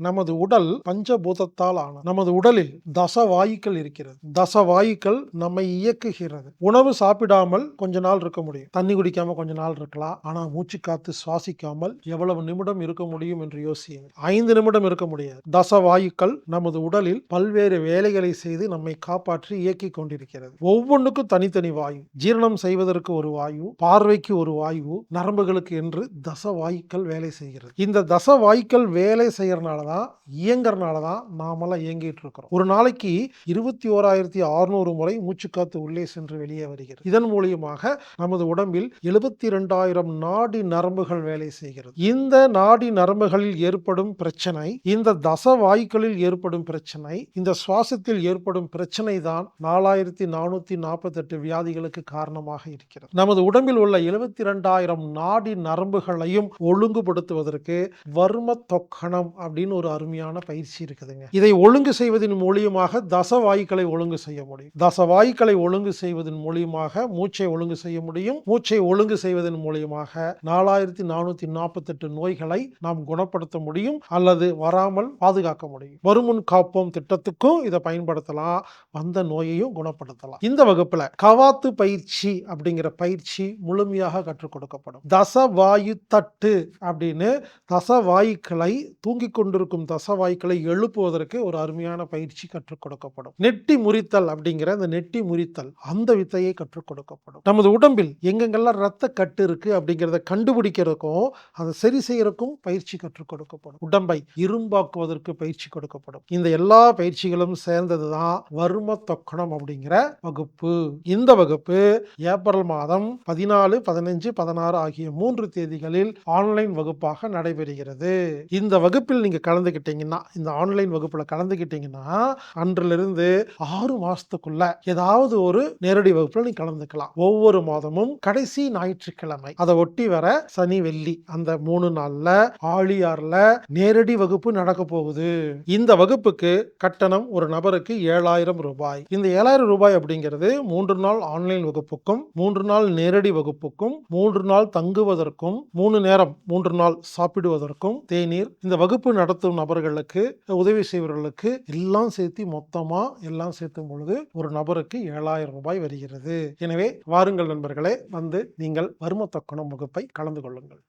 நமது உடல் பஞ்சபூதத்தால் ஆனது. நமது உடலில் தசவாயுக்கள் இருக்கிறது. தசவாயுக்கள் நம்மை இயக்குகிறது. உணவு சாப்பிடாமல் கொஞ்ச நாள் இருக்க முடியும். தண்ணி குடிக்காம கொஞ்ச நாள் இருக்கலாம். ஆனா மூச்சு காத்து சுவாசிக்காமல் எவ்வளவு நிமிடம் இருக்க முடியும் என்று யோசியுங்கள். 5 நிமிடம் இருக்க முடியாது. தசவாயுக்கள் நமது உடலில் பல்வேறு வேலைகளை செய்து நம்மை காப்பாற்றி இயக்கிக் கொண்டிருக்கிறது. ஒவ்வொன்றுக்கும் தனித்தனி வாயு. ஜீரணம் செய்வதற்கு ஒரு வாயு, பார்வைக்கு ஒரு வாயு, நரம்புகளுக்கு என்று தசவாயுக்கள் வேலை செய்கிறது. இந்த தசவாயுக்கள் வேலை செய்யறனால தான், இயங்கறனால தான் நாமெல்லாம் இயங்கிட்டு இருக்கிறோம். ஒரு நாளைக்கு 21,600 முறை மூச்சுக்காத்து உள்ளே சென்று வெளியே வருகிறது. இதன் மூலியமாக நமது உடம்பில் 72,000 நாடி நரம்புகள் வேலை செய்கிறது. இந்த நாடி நரம்புகளில் ஏற்படும் பிரச்சனை, இந்த தசவாயுக்களில் ஏற்படும் பிரச்சனை, இந்த சுவாசத்தில் ஏற்படும் பிரச்சனை தான் 4,448 வியாதிகளுக்கு காரணமாக இருக்கிறது. நமது உடம்பில் உள்ள 72,000 நாடி நரம்புகளையும் ஒழுங்குபடுத்துவதற்கு வர்ம தொக்கணம் அப்படின்னு ஒரு அருமையான பயிற்சி இருக்குதுங்க. இதை ஒழுங்கு செய்வதன் மூலியமாக தசவாயுக்களை ஒழுங்கு செய்ய முடியும். தசவாயுக்களை ஒழுங்கு செய்வதன் மூலியமாக மூச்சை ஒழுங்கு செய்ய முடியும். மூச்சை ஒழுங்கு செய்வதன் மூலியமாக 4,448 நோய்களை நாம் குணப்படுத்த முடியும் அல்லது வராமல் பாதுகாக்க முடியும். வருமுன் காப்போம் திட்டத்துக்கும் இதை பயன்படுத்தலாம். வந்த நோயையும் குணப்படுத்தலாம். இந்த வகுப்புல கவாத்து பயிற்சி அப்படிங்கிற பயிற்சி முழுமையாக கற்றுக் கொடுக்கப்படும். தசவாயு தட்டு அப்படின்னு தசவாயுக்களை, தூங்கிக் கொண்டிருக்கும் தசவாயுக்களை எழுப்புவதற்கு ஒரு அருமையான பயிற்சி கற்றுக் கொடுக்கப்படும். நெட்டி முறித்தல் அப்படிங்கிற இந்த நெட்டி முறித்தல் அந்த வித்தையை கற்றுக் கொடுக்கப்படும். நமது உடம்பில் எங்கெங்கெல்லாம் ரத்த கட்டு இருக்கு அப்படிங்கிறத கண்டுபிடிக்கிறதுக்கும் அதை சரி செய்யறதுக்கும் பயிற்சி கற்றுக் கொடுக்கப்படும். உடம்பை இரும்பாக்குவதற்கு பயிற்சி கொடுக்கப்படும். இந்த எல்லா பயிற்சிகளும் சேர்ந்ததுதான் வர்ம தொக்கணம் அப்படிங்கிற வகுப்பு. இந்த வகுப்பு ஏப்ரல் மாதம் 14, 15, 16 ஆகிய 3 தேதிகளில் ஆன்லைன் வகுப்பாக நடைபெறுகிறது. இந்த வகுப்பில் நீங்க கலந்துக்கிட்டீங்கன்னா, இந்த ஆன்லைன் வகுப்புல கலந்துக்கிட்டீங்கன்னா, அன்றிலிருந்து 6 மாசத்துக்குள்ள ஏதாவது ஒரு நேரடி வகுப்புல நீங்க கலந்துக்கலாம். ஒவ்வொரு மாதமும் கடைசி ஞாயிற்றுக்கிழமை, அதை ஒட்டி வர சனி, வெள்ளி அந்த 3 நாள்ல ஆழியார்ல நேரடி வகுப்பு நடக்க போகுது. இந்த வகுப்புக்கு கட்டணம் ஒரு நபருக்கு 7,000 ரூபாய். இந்த 7,000 ரூபாய் அப்படிங்கிறது 3 நாள் ஆன்லைன் வகுப்புக்கும், 3 நாள் நேரடி வகுப்புக்கும், 3 நாள் தங்குவதற்கும், 3 நேரம் 3 நாள் சாப்பிடுவதற்கும், தேநீர், இந்த வகுப்பு நடத்தும் நபர்களுக்கு, உதவி செய்வர்களுக்கு எல்லாம் சேர்த்து மொத்தமா எல்லாம் சேர்த்தும் பொழுது ஒரு நபருக்கு 7,000 ரூபாய் வருகிறது. எனவே வாருங்கள் நண்பர்களே, வந்து நீங்கள் வர்ம தொக்கணம் வகுப்பை கலந்து கொள்ளுங்கள்.